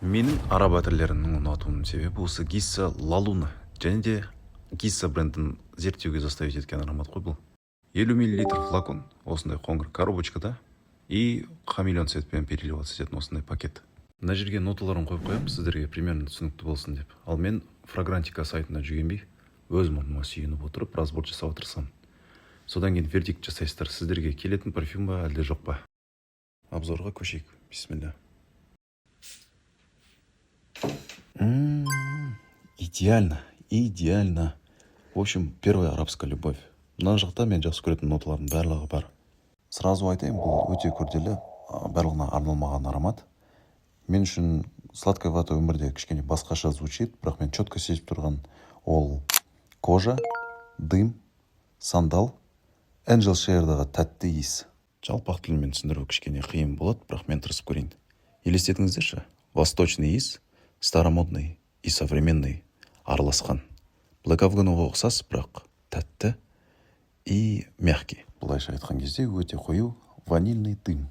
Менің араб әтірлерінің ұнатуымның себебі осы Гисса Лалуна және де Гисса брендін зерттеуге заставить еткен аромат қой бұл. 50 мл флакон осындай қоңыр коробочкада и хамелеон цветпен переливаться ететін осындай пакет. Мына жерге ноталарын қойып қоямын сіздерге примерно түсінікті болсын деп. Ал мен фрагрантика сайтына жүгенбей өз мұрныма сүйеніп отырып разбор жасауға тырысамын. Содан кейін вердикт жасайсыздар, сіздерге келетін парфюм ба әлде жоқ па. Обзорға көшейік. Бисмилля. Идеально, идеально. В общем, первая арабская любовь. Мына жақта мен жақсы көретін ноталардың барлығы бар. Сразу айтайын, бұл өте күрделі, барлығына арналмаған аромат. Мен үшін сладковато өмірде кішкене басқаша звучит, бірақ мен четко сезіп тұрған ол кожа, дым, сандал, Angel Share'дағы тәтті иіс. Жалпақ тілмен түсіндіру кішкене қиын болады, бірақ мен тырысып көрейін. Елестетіңіздерші, восточный иіс, старомодный и современный араласқан. Black Afghan'ға ұқсас, бірақ тәтті и мягкий. Былайша айтқан кезде өте қою ванильный дым.